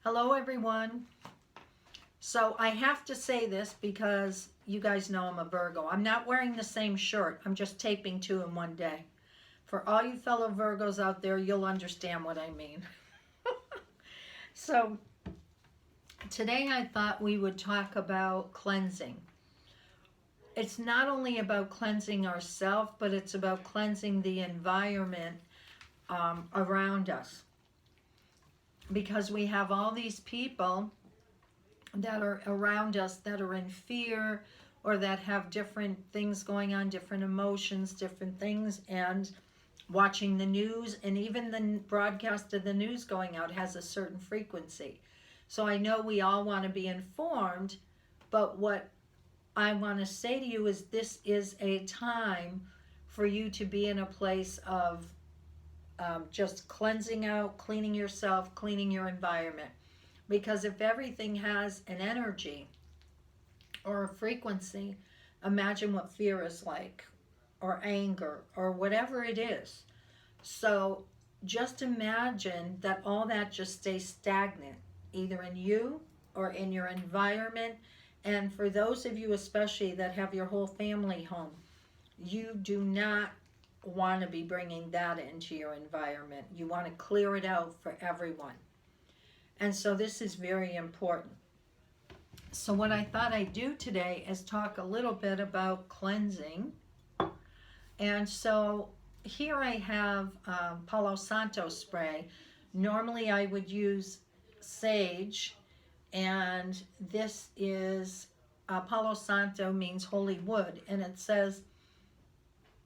Hello everyone. So I have to say this because you guys know I'm a Virgo. I'm not wearing the same shirt. I'm just taping two in one day. For all you fellow Virgos out there, you'll understand what I mean. So today I thought we would talk about cleansing. It's not only about cleansing ourselves, but it's about cleansing the environment around us. Because we have all these people that are around us that are in fear or that have different things going on, different emotions, different things, and watching the news, and even the broadcast of the news going out has a certain frequency. So I know we all want to be informed, but what I want to say to you is this is a time for you to be in a place of just cleansing out, cleaning yourself, cleaning your environment. Because if everything has an energy or a frequency, imagine what fear is like, or anger, or whatever it is. So just imagine that all that just stays stagnant, either in you or in your environment. And for those of you especially that have your whole family home, you do not want to be bringing that into your environment. You want to clear it out for everyone. And so this is very important. So what I thought I'd do today is talk a little bit about cleansing. And so here I have Palo Santo spray. Normally I would use sage, and this is Palo Santo means holy wood, and it says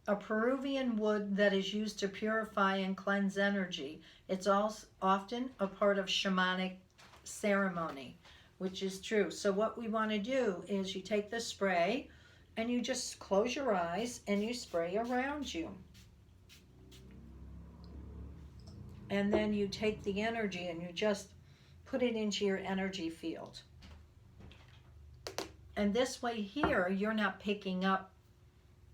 a Peruvian wood that is used to purify and cleanse energy. It's also often a part of shamanic ceremony, which is true. So what we want to do is you take the spray and you just close your eyes and you spray around you. And then you take the energy and you just put it into your energy field. And this way here, you're not picking up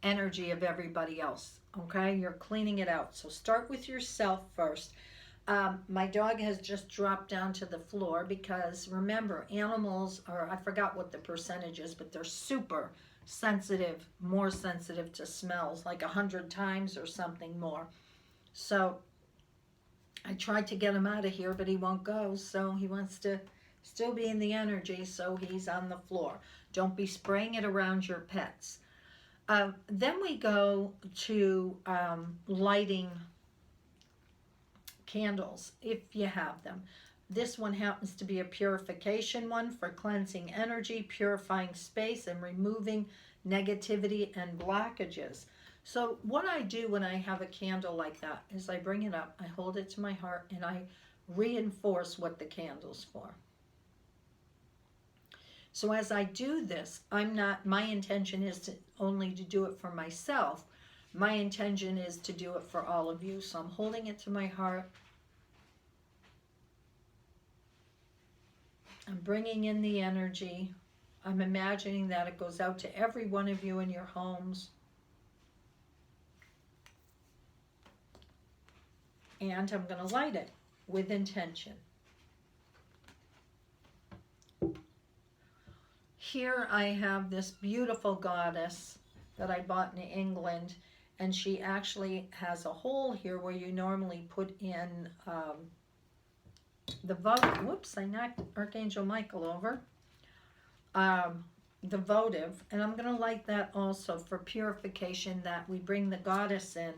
energy of everybody else, okay? You're cleaning it out. So start with yourself first. My dog has just dropped down to the floor because remember, animals are, I forgot what the percentage is, but they're super sensitive, more sensitive to smells, like 100 times or something more. So I tried to get him out of here, but he won't go. So he wants to still be in the energy, so he's on the floor. Don't be spraying it around your pets. Then we go to lighting candles, if you have them. This one happens to be a purification one for cleansing energy, purifying space, and removing negativity and blockages. So what I do when I have a candle like that is I bring it up, I hold it to my heart, and I reinforce what the candle's for. So as I do this, my intention is only to do it for myself. My intention is to do it for all of you. So I'm holding it to my heart. I'm bringing in the energy. I'm imagining that it goes out to every one of you in your homes. And I'm going to light it with intention. Here I have this beautiful goddess that I bought in England, and she actually has a hole here where you normally put in the votive. Whoops, I knocked Archangel Michael over. The votive, and I'm going to light that also for purification, that we bring the goddess in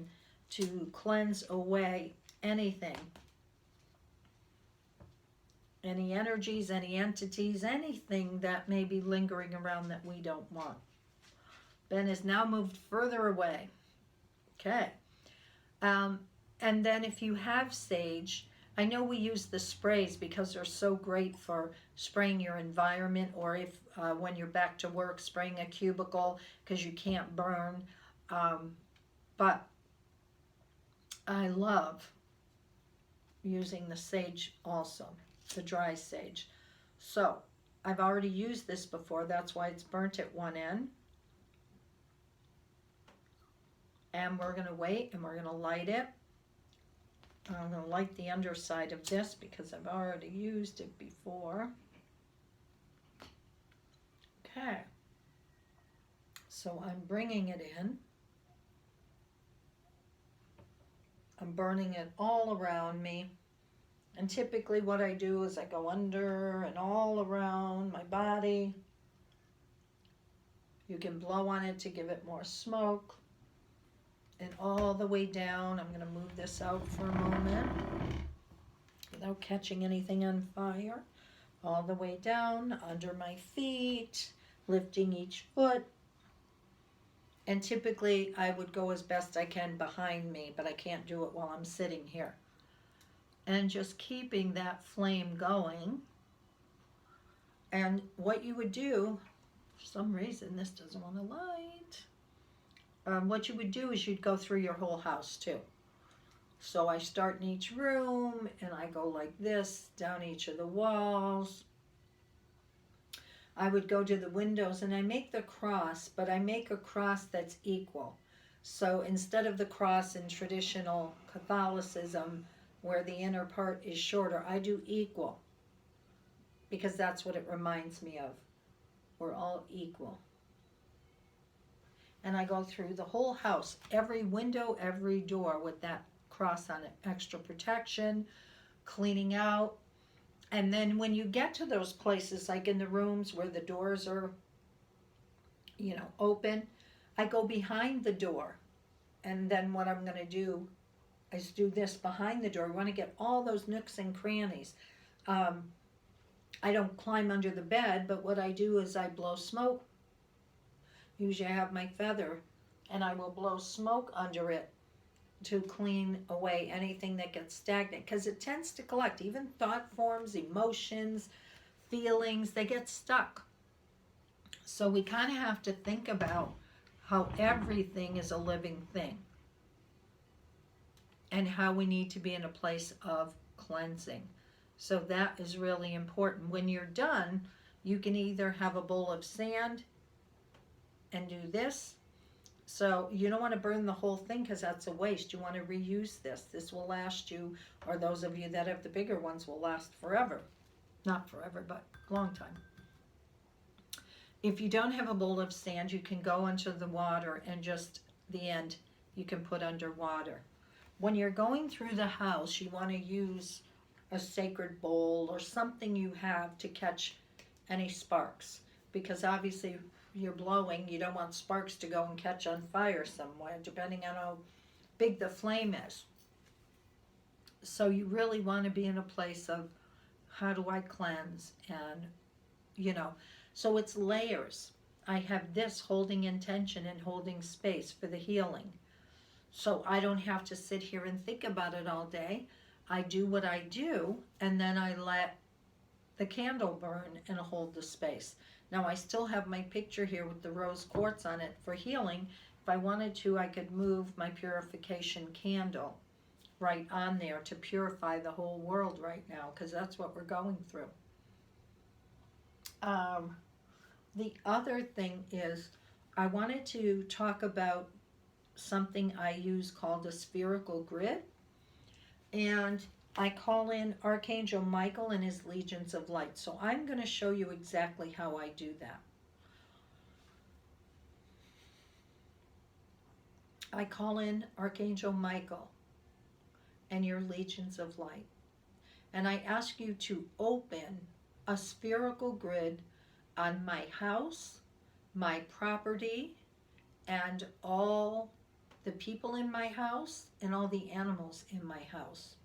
to cleanse away anything. Any energies, any entities, anything that may be lingering around that we don't want. Ben is now moved further away. Okay. And then if you have sage, I know we use the sprays because they're so great for spraying your environment, or if when you're back to work, spraying a cubicle because you can't burn. But I love using the sage also, the dry sage. So I've already used this before, that's why it's burnt at one end. And we're going to wait and we're going to light it. I'm going to light the underside of this because I've already used it before. Okay. So I'm bringing it in. I'm burning it all around me. And typically what I do is I go under and all around my body. You can blow on it to give it more smoke. And all the way down. I'm going to move this out for a moment without catching anything on fire. All the way down, under my feet, lifting each foot. And typically I would go as best I can behind me, but I can't do it while I'm sitting here. And just keeping that flame going. And what you would do, for some reason this doesn't want to light. What you would do is you'd go through your whole house too. So I start in each room and I go like this down each of the walls. I would go to the windows and I make the cross, but I make a cross that's equal. So instead of the cross in traditional Catholicism where the inner part is shorter, I do equal because that's what it reminds me of. We're all equal. And I go through the whole house, every window, every door with that cross on it, extra protection, cleaning out. And then when you get to those places, like in the rooms where the doors are, open, I go behind the door. And then what I'm going to do is do this behind the door. I want to get all those nooks and crannies. I don't climb under the bed, but what I do is I blow smoke. Usually I have my feather, and I will blow smoke under it to clean away anything that gets stagnant, because it tends to collect. Even thought forms, emotions, feelings, they get stuck. So we kind of have to think about how everything is a living thing and how we need to be in a place of cleansing. So that is really important. When you're done, you can either have a bowl of sand and do this. So you don't want to burn the whole thing because that's a waste. You want to reuse this. This will last you, or those of you that have the bigger ones will last forever. Not forever, but a long time. If you don't have a bowl of sand, you can go into the water and just the end you can put underwater. When you're going through the house, you want to use a sacred bowl or something you have to catch any sparks, because obviously you're blowing, you don't want sparks to go and catch on fire somewhere, depending on how big the flame is. So you really want to be in a place of, how do I cleanse? And, so it's layers. I have this holding intention and holding space for the healing. So I don't have to sit here and think about it all day. I do what I do, and then I let the candle burn and hold the space. Now I still have my picture here with the rose quartz on it for healing. If I wanted to, I could move my purification candle right on there to purify the whole world right now, because that's what we're going through. The other thing is, I wanted to talk about something I use called a spherical grid. And I call in Archangel Michael and his legions of light. So I'm going to show you exactly how I do that. I call in Archangel Michael and your legions of light. And I ask you to open a spherical grid on my house, my property, and all the people in my house and all the animals in my house.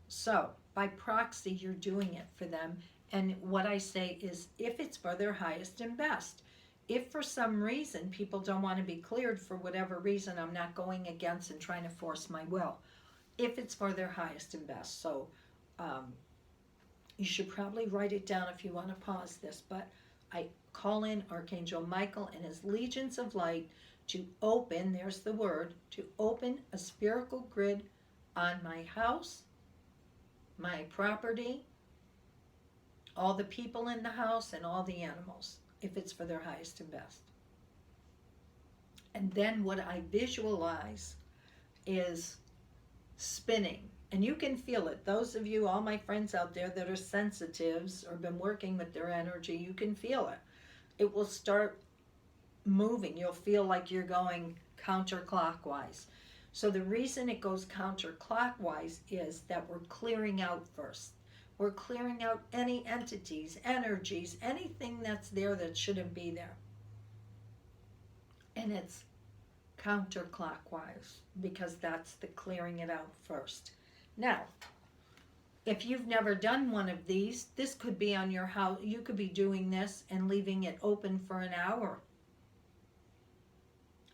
So by proxy, you're doing it for them. And what I say is, if it's for their highest and best. If for some reason people don't want to be cleared for whatever reason, I'm not going against and trying to force my will. If it's for their highest and best. So you should probably write it down if you want to pause this. But I call in Archangel Michael and his legions of light to open, there's the word, to open a spherical grid on my house, my property, all the people in the house, and all the animals, if it's for their highest and best. And then what I visualize is spinning And you can feel it. Those of you, all my friends out there that are sensitives or been working with their energy, you can feel it. It will start moving. You'll feel like you're going counterclockwise. So the reason it goes counterclockwise is that we're clearing out first. We're clearing out any entities, energies, anything that's there that shouldn't be there. And it's counterclockwise because that's the clearing it out first. Now, if you've never done one of these, this could be on your house. You could be doing this and leaving it open for an hour.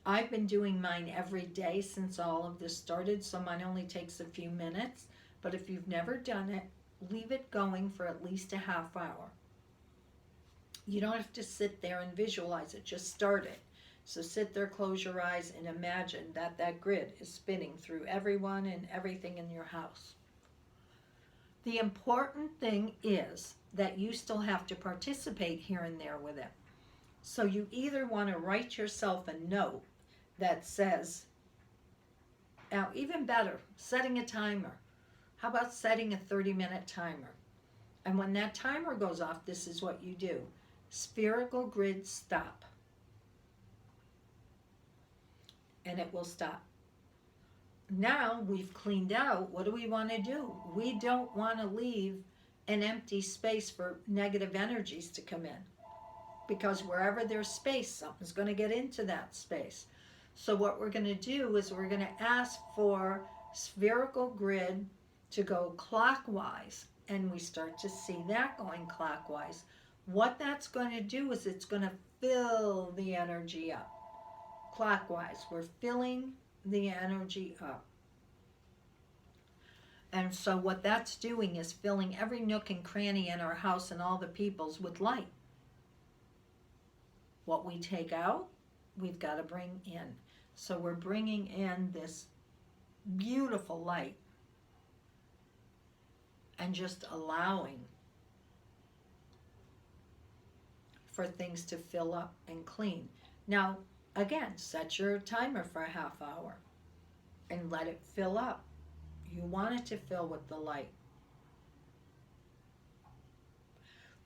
I've been doing mine every day since all of this started, so mine only takes a few minutes. But if you've never done it, leave it going for at least a half hour. You don't have to sit there and visualize it, just start it. So sit there, close your eyes, and imagine that that grid is spinning through everyone and everything in your house. The important thing is that you still have to participate here and there with it. So you either want to write yourself a note that says, now even better, setting a timer. How about setting a 30-minute timer? And when that timer goes off, this is what you do. Spherical grid stop. And it will stop. Now we've cleaned out, what do we want to do? We don't want to leave an empty space for negative energies to come in. Because wherever there's space, something's going to get into that space. So what we're going to do is we're going to ask for spherical grid to go clockwise. And we start to see that going clockwise. What that's going to do is it's going to fill the energy up. Clockwise, we're filling the energy up. And so what that's doing is filling every nook and cranny in our house and all the people's with light. What we take out, we've got to bring in. So we're bringing in this beautiful light and just allowing for things to fill up and clean. Now, again, set your timer for a half hour and let it fill up. You want it to fill with the light.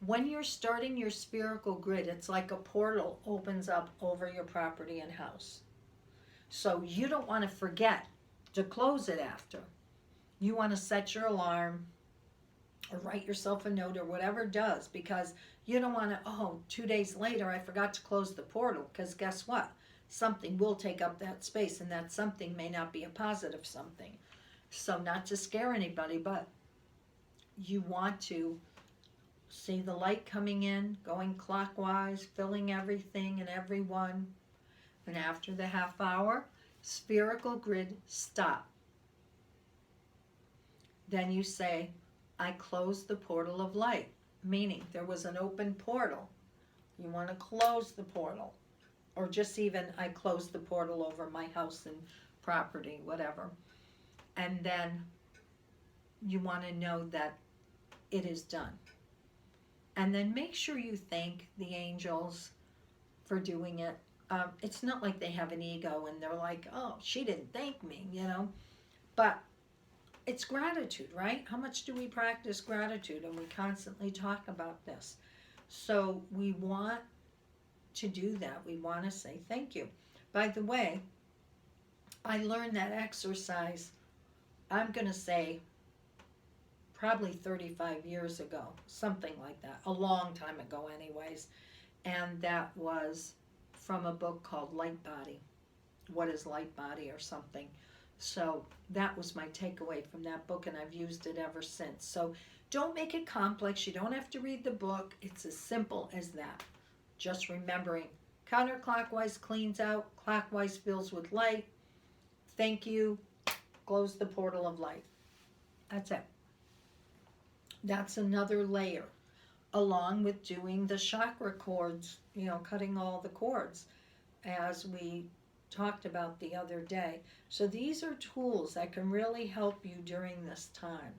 When you're starting your spherical grid, it's like a portal opens up over your property and house. So you don't want to forget to close it after. You want to set your alarm or write yourself a note or whatever it does, because you don't want to, 2 days later I forgot to close the portal, because guess what? Something will take up that space, and that something may not be a positive something. So not to scare anybody, but you want to see the light coming in, going clockwise, filling everything and everyone. And after the half hour, spherical grid stop. Then you say, I close the portal of light, meaning there was an open portal. You want to close the portal. Or just even, I close the portal over my house and property, whatever. And then you want to know that it is done. And then make sure you thank the angels for doing it. It's not like they have an ego and they're like, oh, she didn't thank me, But it's gratitude, right? How much do we practice gratitude? And we constantly talk about this. So we want to do that. We want to say thank you. By the way, I learned that exercise, I'm going to say, probably 35 years ago, something like that, a long time ago anyways. And that was from a book called Light Body. What is Light Body or something. So that was my takeaway from that book, and I've used it ever since. So don't make it complex. You don't have to read the book. It's as simple as that. Just remembering counterclockwise cleans out, clockwise fills with light. Thank you. Close the portal of light. That's it. That's another layer, along with doing the chakra cords, cutting all the cords, as we talked about the other day. So these are tools that can really help you during this time.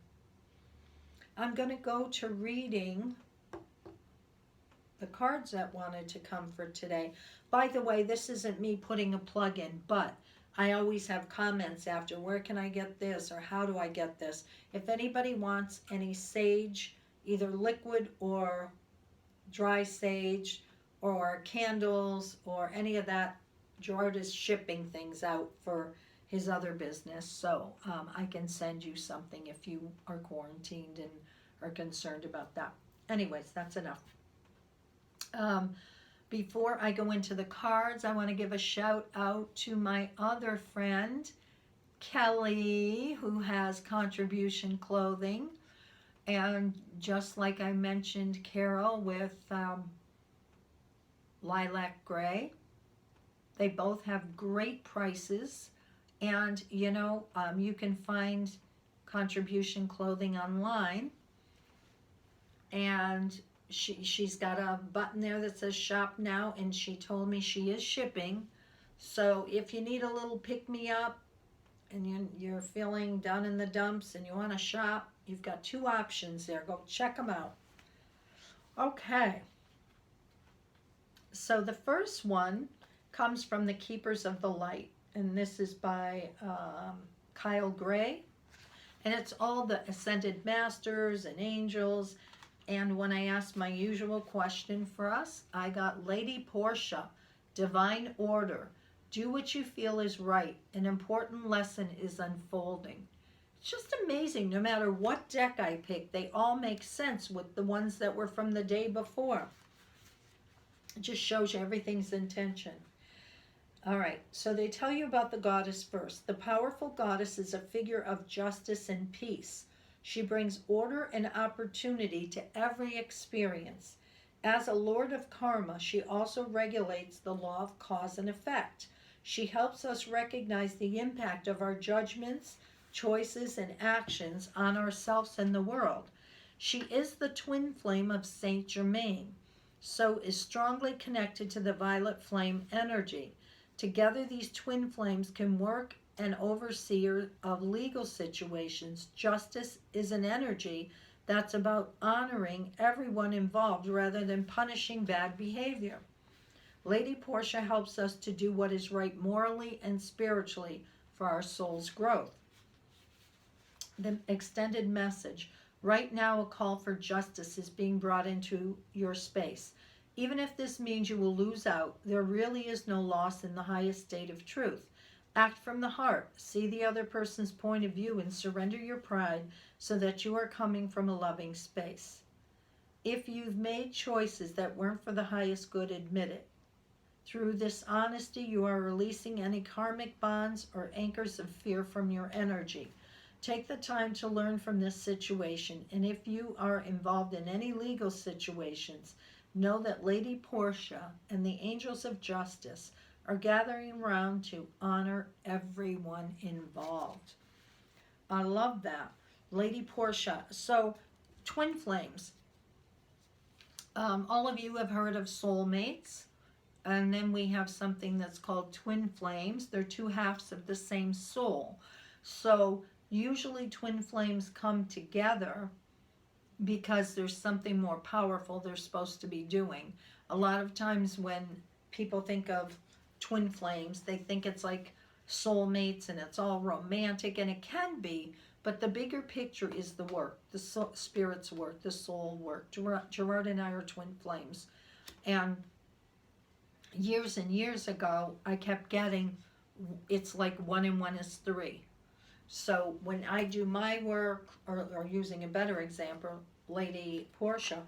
I'm going to go to reading the cards that wanted to come for today. By the way, this isn't me putting a plug in, but I always have comments after, where can I get this or how do I get this? If anybody wants any sage, either liquid or dry sage or candles or any of that, Gerard is shipping things out for his other business, so I can send you something if you are quarantined and are concerned about that. Anyways, that's enough. Before I go into the cards, I want to give a shout out to my other friend, Kelly, who has Contribution Clothing. And just like I mentioned Carol with Lilac Gray, they both have great prices. And, you can find Contribution Clothing online. And she's got a button there that says shop now, and she told me she is shipping. So if you need a little pick-me-up and you're feeling down in the dumps and you want to shop, you've got two options there. Go check them out. Okay. So the first one comes from the Keepers of the Light, and this is by Kyle Gray. And it's all the Ascended Masters and Angels. And when I asked my usual question for us, I got Lady Portia, Divine Order. Do what you feel is right. An important lesson is unfolding. It's just amazing. No matter what deck I pick, they all make sense with the ones that were from the day before. It just shows you everything's intention. All right, so they tell you about the goddess first. The powerful goddess is a figure of justice and peace. She brings order and opportunity to every experience. As a lord of karma, she also regulates the law of cause and effect. She helps us recognize the impact of our judgments, choices, and actions on ourselves and the world. She is the twin flame of Saint Germain, so is strongly connected to the violet flame energy. Together, these twin flames can work an overseer of legal situations. Justice is an energy that's about honoring everyone involved rather than punishing bad behavior. Lady Portia helps us to do what is right morally and spiritually for our soul's growth. The extended message. Right now, a call for justice is being brought into your space. Even if this means you will lose out, there really is no loss in the highest state of truth. Act from the heart. See the other person's point of view and surrender your pride so that you are coming from a loving space. If you've made choices that weren't for the highest good, admit it. Through this honesty, you are releasing any karmic bonds or anchors of fear from your energy. Take the time to learn from this situation, and if you are involved in any legal situations, know that Lady Portia and the angels of justice are gathering around to honor everyone involved. I love that. Lady Portia. So, twin flames. All of you have heard of soulmates. And then we have something that's called twin flames. They're two halves of the same soul. So, usually twin flames come together because there's something more powerful they're supposed to be doing. A lot of times when people think of twin flames, they think it's like soulmates and it's all romantic, and it can be, but the bigger picture is the work, the spirit's work, the soul work. Gerard and I are twin flames. And years and years ago, I kept getting, it's like 1 and 1 is 3. So when I do my work, or using a better example, Lady Portia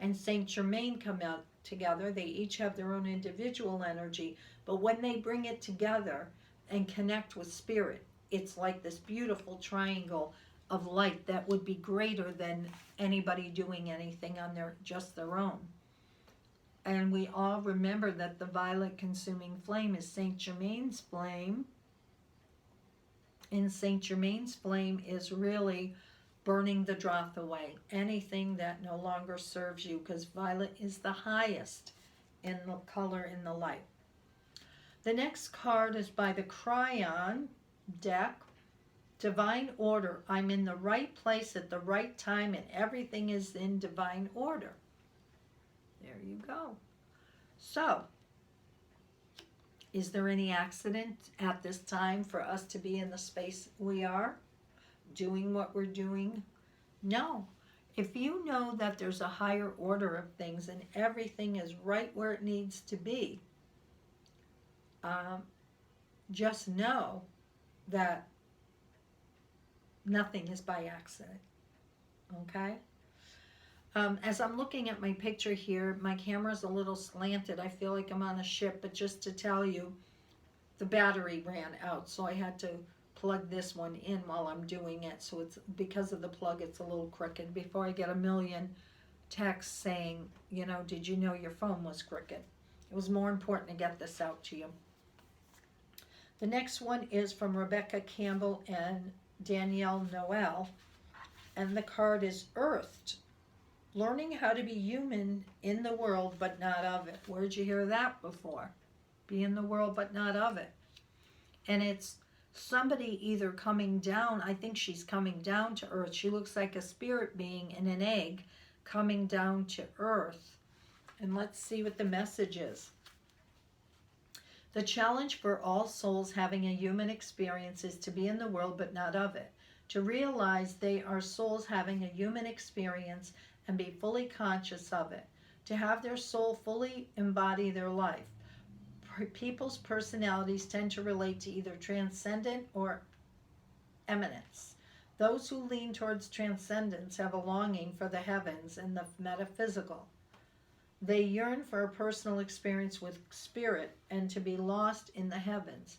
and Saint Germain come out together. They each have their own individual energy, but when they bring it together and connect with spirit, it's like this beautiful triangle of light that would be greater than anybody doing anything on just their own. And we all remember that the violet consuming flame is Saint Germain's flame. And Saint Germain's flame is really burning the dross away, anything that no longer serves you, because violet is the highest in the color in the light. The next card is by the Cryon deck, Divine Order. I'm in the right place at the right time and everything is in divine order. There you go. So, Is there any accident at this time for us to be in the space we are, doing what we're doing? No. If you know that there's a higher order of things and everything is right where it needs to be, just know that nothing is by accident. Okay? As I'm looking at my picture here, my camera's a little slanted. I feel like I'm on a ship, but just to tell you, the battery ran out, so I had to plug this one in while I'm doing it. So it's because of the plug, it's a little crooked. Before I get a million texts saying, you know, did you know your phone was crooked? It was more important to get this out to you. The next one is from Rebecca Campbell and Danielle Noel, and the card is Earthed. Learning how to be human in the world but not of it. Where'd you hear that before? Be in the world but not of it. And it's somebody either coming down, I think she's coming down to earth. She looks like a spirit being in an egg coming down to earth. And let's see what the message is. The challenge for all souls having a human experience is to be in the world but not of it. To realize they are souls having a human experience and be fully conscious of it. To have their soul fully embody their life. People's personalities tend to relate to either transcendent or eminence. Those who lean towards transcendence have a longing for the heavens and the metaphysical. They yearn for a personal experience with spirit and to be lost in the heavens.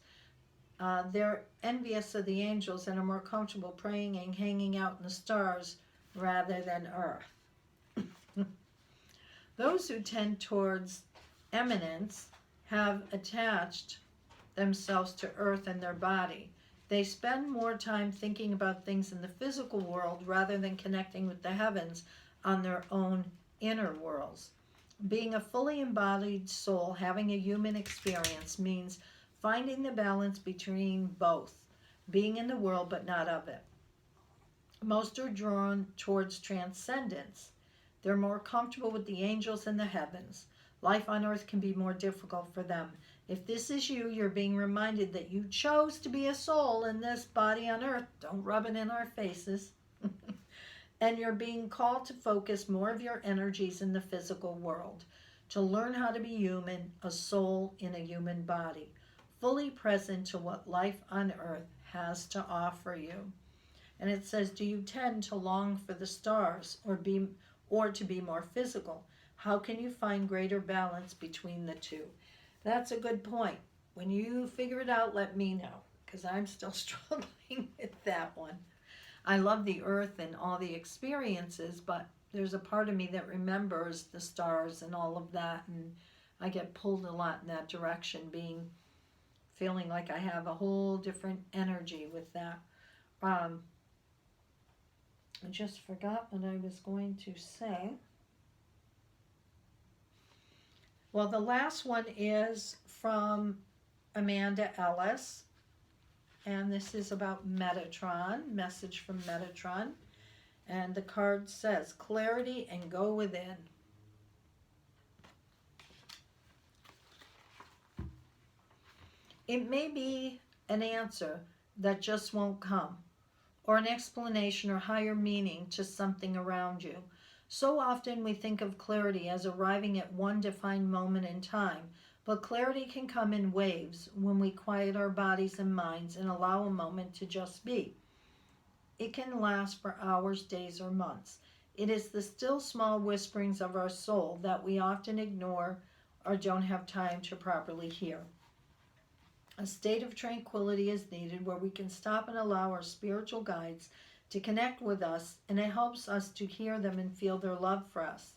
They're envious of the angels and are more comfortable praying and hanging out in the stars rather than earth. Those who tend towards eminence have attached themselves to earth and their body. They spend more time thinking about things in the physical world rather than connecting with the heavens on their own inner worlds. Being a fully embodied soul having a human experience means finding the balance between both, being in the world but not of it. Most are drawn towards transcendence. They're more comfortable with the angels and the heavens. Life on earth can be more difficult for them. If this is you, you're being reminded that you chose to be a soul in this body on earth. Don't rub it in our faces. And you're being called to focus more of your energies in the physical world, to learn how to be human, a soul in a human body, fully present to what life on earth has to offer you. And it says, do you tend to long for the stars or to be more physical? How can you find greater balance between the two? That's a good point. When you figure it out, let me know, because I'm still struggling with that one. I love the earth and all the experiences, but there's a part of me that remembers the stars and all of that, and I get pulled a lot in that direction, feeling like I have a whole different energy with that. I just forgot what I was going to say. Well, the last one is from Amanda Ellis, and this is about Metatron, message from Metatron, and the card says, clarity and go within. It may be an answer that just won't come, or an explanation or higher meaning to something around you. So often we think of clarity as arriving at one defined moment in time, but clarity can come in waves when we quiet our bodies and minds and allow a moment to just be. It can last for hours, days, or months. It is the still small whisperings of our soul that we often ignore or don't have time to properly hear. A state of tranquility is needed where we can stop and allow our spiritual guides to connect with us, and it helps us to hear them and feel their love for us.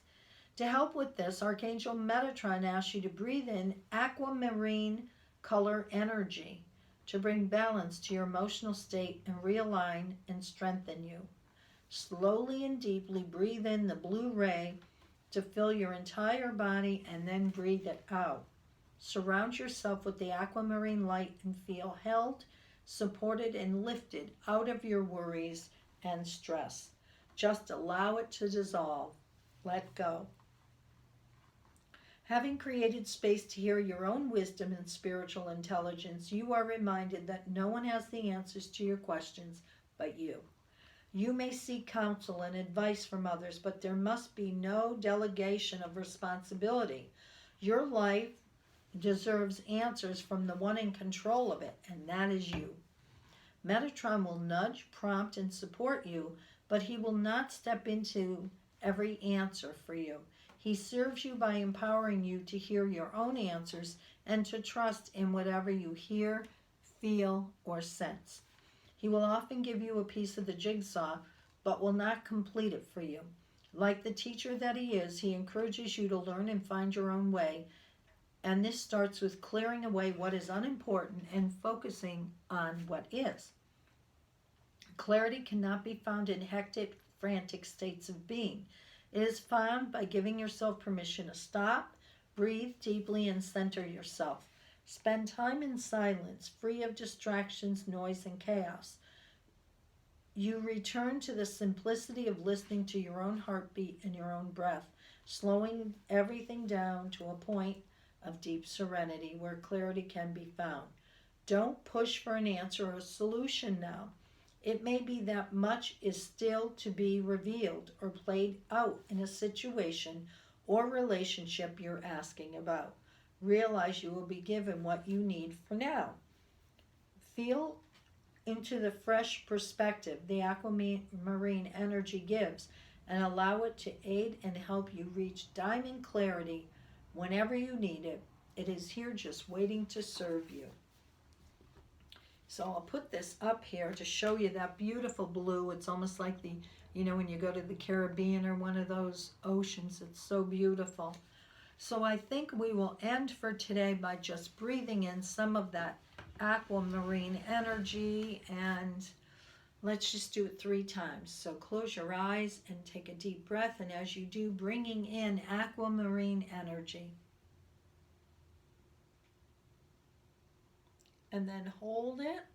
To help with this, Archangel Metatron asks you to breathe in aquamarine color energy to bring balance to your emotional state and realign and strengthen you. Slowly and deeply breathe in the blue ray to fill your entire body and then breathe it out. Surround yourself with the aquamarine light and feel held, supported, and lifted out of your worries and stress. Just allow it to dissolve. Let go. Having created space to hear your own wisdom and spiritual intelligence, you are reminded that no one has the answers to your questions but you. You may seek counsel and advice from others, but there must be no delegation of responsibility. Your life deserves answers from the one in control of it, and that is you. Metatron will nudge, prompt, and support you, but he will not step into every answer for you. He serves you by empowering you to hear your own answers and to trust in whatever you hear, feel, or sense. He will often give you a piece of the jigsaw, but will not complete it for you. Like the teacher that he is, he encourages you to learn and find your own way, and this starts with clearing away what is unimportant and focusing on what is. Clarity cannot be found in hectic, frantic states of being. It is found by giving yourself permission to stop, breathe deeply, and center yourself. Spend time in silence, free of distractions, noise, and chaos. You return to the simplicity of listening to your own heartbeat and your own breath, slowing everything down to a point of deep serenity where clarity can be found. Don't push for an answer or a solution now. It may be that much is still to be revealed or played out in a situation or relationship you're asking about. Realize you will be given what you need for now. Feel into the fresh perspective the aquamarine energy gives and allow it to aid and help you reach diamond clarity whenever you need it. It is here just waiting to serve you. So I'll put this up here to show you that beautiful blue. It's almost like when you go to the Caribbean or one of those oceans, it's so beautiful. So I think we will end for today by just breathing in some of that aquamarine energy, and let's just do it 3 times. So close your eyes and take a deep breath, and as you do, bringing in aquamarine energy. And then hold it,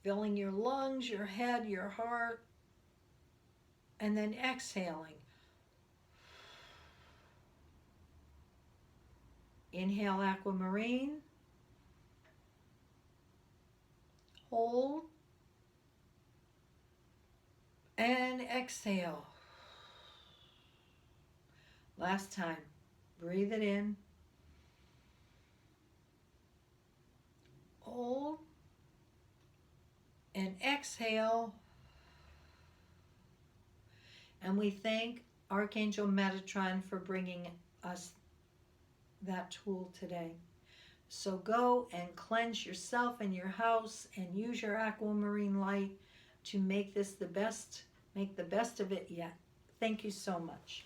filling your lungs, your head, your heart, and then exhaling. Inhale aquamarine, hold, and exhale. Last time, breathe it in, hold, and exhale. And we thank Archangel Metatron for bringing us that tool today. So go and cleanse yourself and your house and use your aquamarine light to make the best of it yet. Thank you so much.